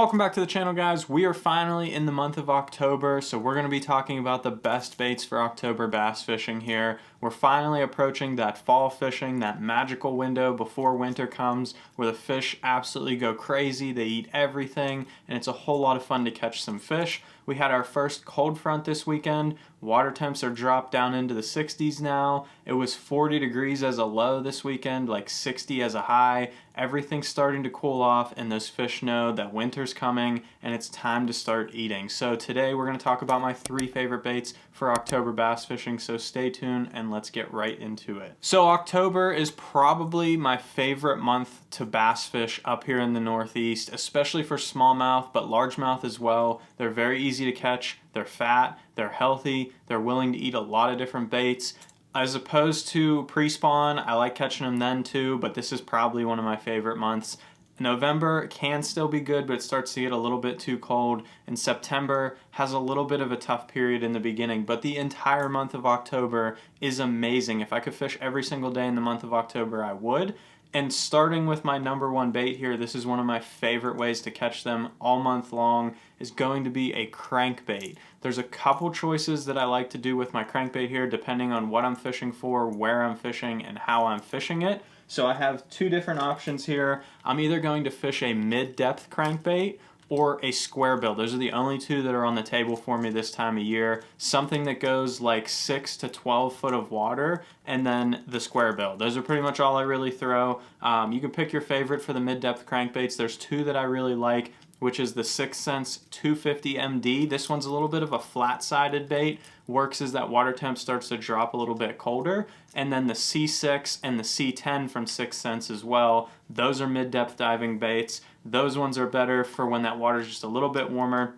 Welcome back to the channel, guys. We are finally in the month of October, so we're going to be talking about the best baits for October bass fishing here. We're finally approaching that fall fishing, that magical window before winter comes, where the fish absolutely go crazy, they eat everything, and it's a whole lot of fun to catch some fish. We had our first cold front this weekend. Water temps are dropped down into the 60s now. It was 40 degrees as a low this weekend, like 60 as a high. Everything's starting to cool off, and those fish know that winter's coming and it's time to start eating. So today we're going to talk about my 3 favorite baits for October bass fishing, so stay tuned and let's get right into it. So October is probably my favorite month to bass fish up here in the Northeast, especially for smallmouth, but largemouth as well. They're very easy to catch, they're fat, they're healthy, they're willing to eat a lot of different baits. As opposed to pre-spawn, I like catching them then too, but this is probably one of my favorite months. November can still be good, but it starts to get a little bit too cold, and September has a little bit of a tough period in the beginning, but the entire month of October is amazing. If I could fish every single day in the month of October, I would. And starting with my number 1 bait here, this is one of my favorite ways to catch them all month long, is going to be a crankbait. There's a couple choices that I like to do with my crankbait here, depending on what I'm fishing for, where I'm fishing, and how I'm fishing it. So I have 2 different options here. I'm either going to fish a mid-depth crankbait or a square bill. Those are the only 2 that are on the table for me this time of year. Something that goes like 6 to 12 foot of water, and then the square bill. Those are pretty much all I really throw. You can pick your favorite for the mid-depth crankbaits. There's 2 that I really like, which is the 6th Sense 250 MD. This one's a little bit of a flat-sided bait. Works as that water temp starts to drop a little bit colder. And then the C6 and the C10 from 6th Sense as well. Those are mid-depth diving baits. Those ones are better for when that water's just a little bit warmer,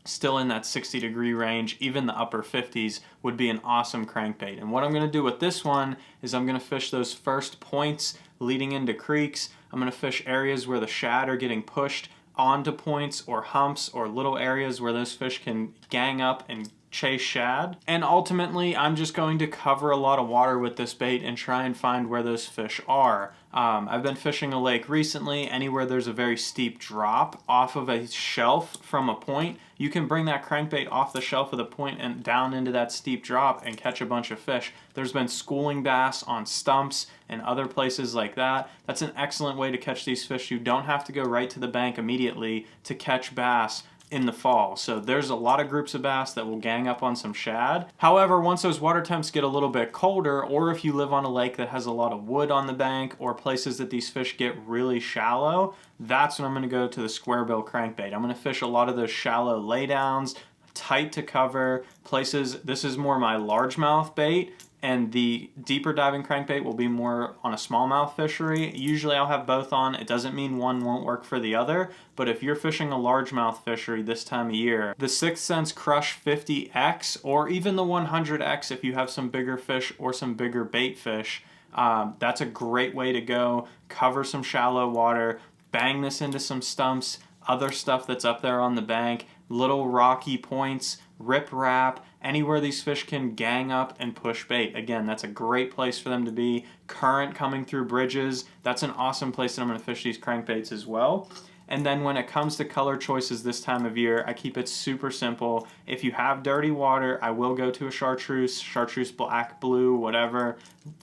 still in that 60-degree range. Even the upper 50s would be an awesome crankbait. And what I'm going to do with this one is I'm going to fish those first points leading into creeks. I'm going to fish areas where the shad are getting pushed onto points or humps or little areas where those fish can gang up and chase shad. And ultimately, I'm just going to cover a lot of water with this bait and try and find where those fish are. I've been fishing a lake recently. Anywhere there's a very steep drop off of a shelf from a point, you can bring that crankbait off the shelf of the point and down into that steep drop and catch a bunch of fish. There's been schooling bass on stumps and other places like that. That's an excellent way to catch these fish. You don't have to go right to the bank immediately to catch bass in the fall. So there's a lot of groups of bass that will gang up on some shad. However, once those water temps get a little bit colder, or if you live on a lake that has a lot of wood on the bank, or places that these fish get really shallow, that's when I'm going to go to the square bill crankbait. I'm going to fish a lot of those shallow laydowns, tight to cover places. This is more my largemouth bait, and the deeper diving crankbait will be more on a smallmouth fishery. Usually I'll have both on. It doesn't mean one won't work for the other, but if you're fishing a largemouth fishery this time of year, the 6th Sense Crush 50X or even the 100X if you have some bigger fish or some bigger bait fish, that's a great way to go. Cover some shallow water, bang this into some stumps, other stuff that's up there on the bank, little rocky points, rip-rap, anywhere these fish can gang up and push bait. Again, that's a great place for them to be. Current coming through bridges, that's an awesome place that I'm going to fish these crankbaits as well. And then when it comes to color choices this time of year, I keep it super simple. If you have dirty water, I will go to a chartreuse black, blue, whatever.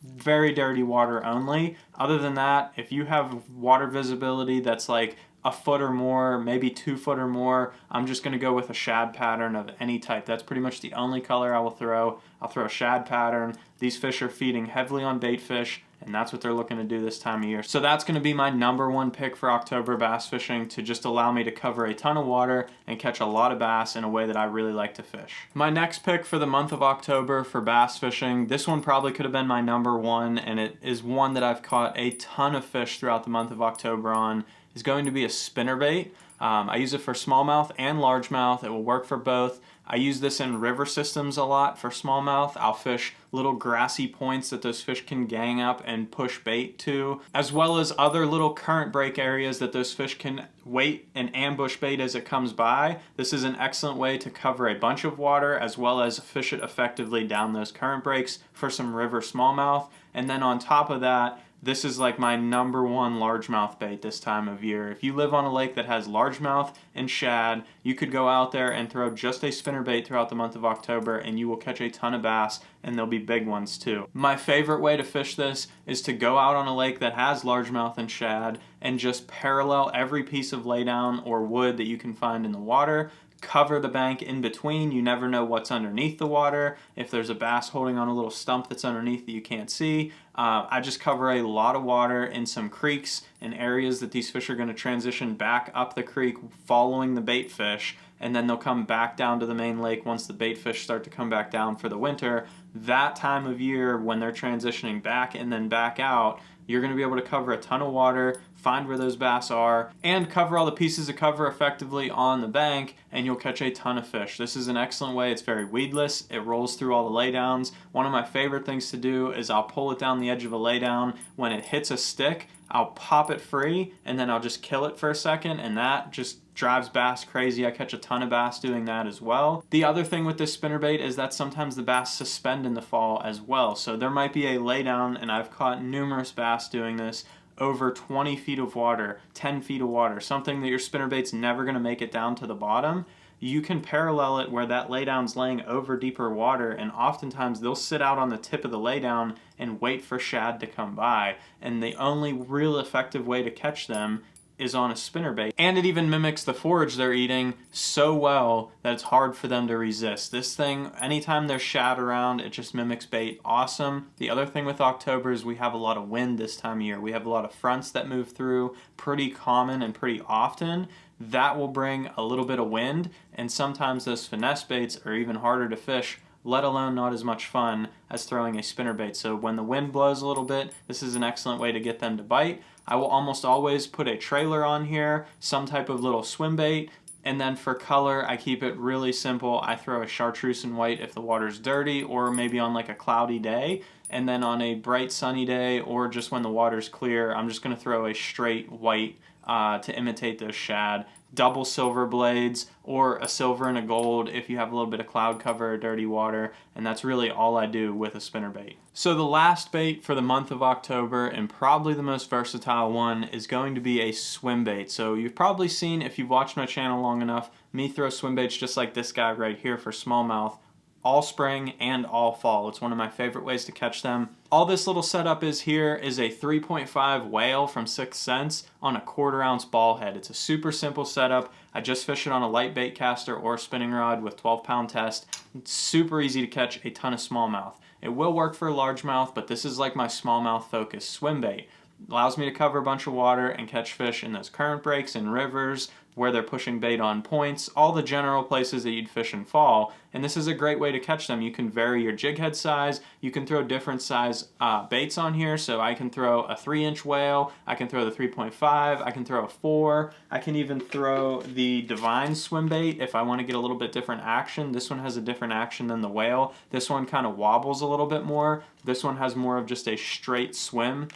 Very dirty water only. Other than that, if you have water visibility that's like a foot or more, maybe 2 foot or more, I'm just going to go with a shad pattern of any type. That's pretty much the only color I will throw. I'll throw a shad pattern. These fish are feeding heavily on bait fish, and that's what they're looking to do this time of year. So that's going to be my number 1 pick for October bass fishing, to just allow me to cover a ton of water and catch a lot of bass in a way that I really like to fish. My next pick for the month of October for bass fishing, this one probably could have been my number 1, and it is one that I've caught a ton of fish throughout the month of October on, is going to be a spinnerbait. I use it for smallmouth and largemouth. It will work for both. I use this in river systems a lot for smallmouth. I'll fish little grassy points that those fish can gang up and push bait to, as well as other little current break areas that those fish can wait and ambush bait as it comes by. This is an excellent way to cover a bunch of water as well as fish it effectively down those current breaks for some river smallmouth. And then on top of that, this is like my number one largemouth bait this time of year. If you live on a lake that has largemouth and shad, you could go out there and throw just a spinnerbait throughout the month of October and you will catch a ton of bass, and they'll be big ones too. My favorite way to fish this is to go out on a lake that has largemouth and shad and just parallel every piece of laydown or wood that you can find in the water. Cover the bank in between. You never know what's underneath the water. If there's a bass holding on a little stump that's underneath that you can't see. I just cover a lot of water in some creeks and areas that these fish are going to transition back up the creek following the bait fish, and then they'll come back down to the main lake once the bait fish start to come back down for the winter. That time of year when they're transitioning back and then back out, you're going to be able to cover a ton of water, find where those bass are, and cover all the pieces of cover effectively on the bank, and you'll catch a ton of fish. This is an excellent way. It's very weedless. It rolls through all the laydowns. One of my favorite things to do is I'll pull it down the edge of a laydown. When it hits a stick, I'll pop it free, and then I'll just kill it for a second, and that just drives bass crazy. I catch a ton of bass doing that as well. The other thing with this spinnerbait is that sometimes the bass suspend in the fall as well. So there might be a laydown, and I've caught numerous bass doing this, over 20 feet of water, 10 feet of water, something that your spinnerbait's never going to make it down to the bottom. You can parallel it where that laydown's laying over deeper water, and oftentimes they'll sit out on the tip of the laydown and wait for shad to come by. And the only real effective way to catch them is on a spinnerbait. And it even mimics the forage they're eating so well that it's hard for them to resist. This thing, anytime there's shad around, it just mimics bait awesome. The other thing with October is we have a lot of wind this time of year. We have a lot of fronts that move through pretty common and pretty often. That will bring a little bit of wind, and sometimes those finesse baits are even harder to fish, let alone not as much fun as throwing a spinnerbait. So when the wind blows a little bit, this is an excellent way to get them to bite. I will almost always put a trailer on here, some type of little swim bait, and then for color, I keep it really simple. I throw a chartreuse and white if the water's dirty, or maybe on like a cloudy day. And then on a bright sunny day, or just when the water's clear, I'm just gonna throw a straight white to imitate those shad. Double silver blades, or a silver and a gold if you have a little bit of cloud cover or dirty water, and that's really all I do with a spinnerbait. So the last bait for the month of October, and probably the most versatile one, is going to be a swim bait. So you've probably seen, if you've watched my channel long enough, me throw swim baits just like this guy right here for smallmouth all spring and all fall. It's one of my favorite ways to catch them. All this little setup is here is a 3.5 whale from 6th Sense on a 1/4 ounce ball head. It's a super simple setup. I just fish it on a light bait caster or spinning rod with 12-pound test. It's super easy to catch a ton of smallmouth. It will work for a largemouth, but this is like my smallmouth focused swim bait. Allows me to cover a bunch of water and catch fish in those current breaks in rivers where they're pushing bait on points, all the general places that you'd fish in fall. And this is a great way to catch them. You can vary your jig head size. You can throw different size baits on here. So I can throw a 3-inch whale. I can throw the 3.5. I can throw a 4. I can even throw the Divine swim bait if I want to get a little bit different action. This one has a different action than the whale. This one kind of wobbles a little bit more. This one has more of just a straight swim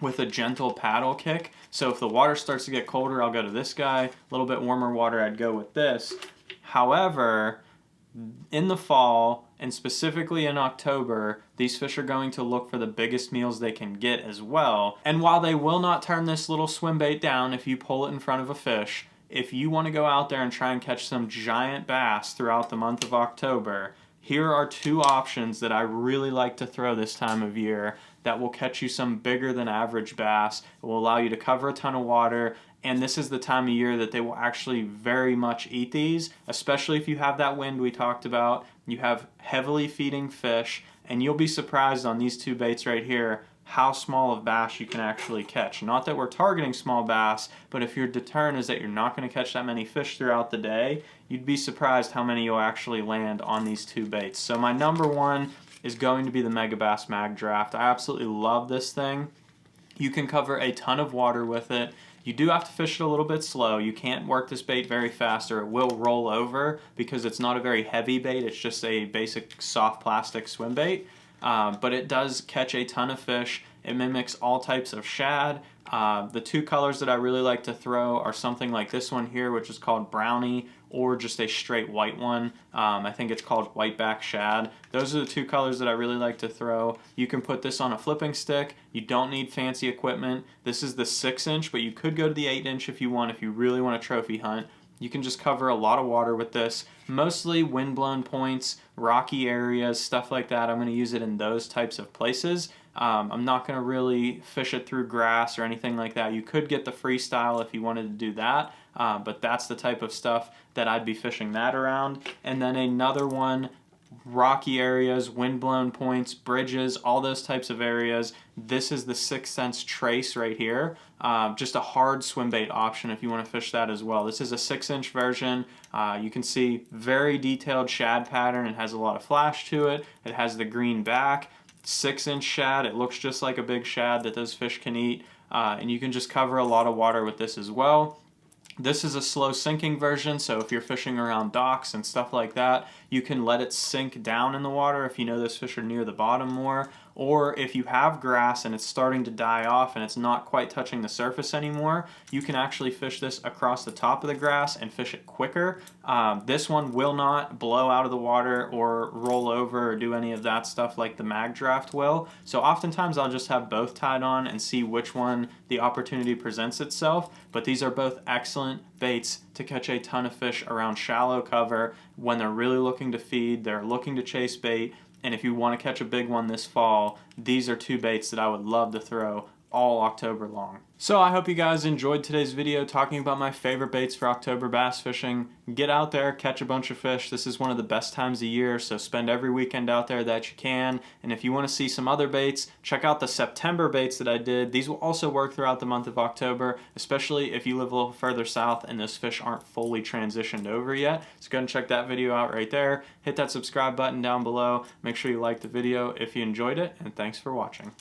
with a gentle paddle kick. So if the water starts to get colder, I'll go to this guy. A little bit warmer water, I'd go with this. However, in the fall, and specifically in October, these fish are going to look for the biggest meals they can get as well. And while they will not turn this little swim bait down if you pull it in front of a fish, if you want to go out there and try and catch some giant bass throughout the month of October, here are 2 options that I really like to throw this time of year that will catch you some bigger than average bass. It will allow you to cover a ton of water, and this is the time of year that they will actually very much eat these, especially if you have that wind we talked about. You have heavily feeding fish, and you'll be surprised on these 2 baits right here how small of bass you can actually catch. Not that we're targeting small bass, but if your deterrent is that you're not going to catch that many fish throughout the day, you'd be surprised how many you'll actually land on these 2 baits. So my number 1 is going to be the Megabass Mag Draft. I absolutely love this thing. You can cover a ton of water with it. You do have to fish it a little bit slow. You can't work this bait very fast or it will roll over because it's not a very heavy bait. It's just a basic soft plastic swim bait. But it does catch a ton of fish. It mimics all types of shad. The two colors that I really like to throw are something like this one here, which is called brownie, or just a straight white one. I think it's called whiteback shad. Those are the two colors that I really like to throw. You can put this on a flipping stick. You don't need fancy equipment. This is the 6-inch, but you could go to the 8-inch if you want, if you really want to trophy hunt. You can just cover a lot of water with this, mostly windblown points, rocky areas, stuff like that. I'm going to use it in those types of places. I'm not going to really fish it through grass or anything like that. You could get the freestyle if you wanted to do that, but that's the type of stuff that I'd be fishing that around. And then another one, rocky areas, windblown points, bridges, all those types of areas. This is the 6th Sense Trace right here. Just a hard swim bait option if you want to fish that as well. This is a 6-inch version. You can see very detailed shad pattern. It has a lot of flash to it. It has the green back. 6-inch shad. It looks just like a big shad that those fish can eat. And you can just cover a lot of water with this as well. This is a slow sinking version, so if you're fishing around docks and stuff like that, you can let it sink down in the water if you know those fish are near the bottom more. Or if you have grass and it's starting to die off and it's not quite touching the surface anymore, you can actually fish this across the top of the grass and fish it quicker. This one will not blow out of the water or roll over or do any of that stuff like the mag draft will. So oftentimes I'll just have both tied on and see which one the opportunity presents itself. But these are both excellent baits to catch a ton of fish around shallow cover when they're really looking to feed, they're looking to chase bait. And if you want to catch a big one this fall, these are two baits that I would love to throw all October long. So I hope you guys enjoyed today's video talking about my favorite baits for October bass fishing. Get out there, catch a bunch of fish. This is one of the best times of year, so spend every weekend out there that you can. And if you want to see some other baits, check out the September baits that I did. These will also work throughout the month of October, especially if you live a little further south and those fish aren't fully transitioned over yet. So go and check that video out right there. Hit that subscribe button down below. Make sure you like the video if you enjoyed it, and thanks for watching.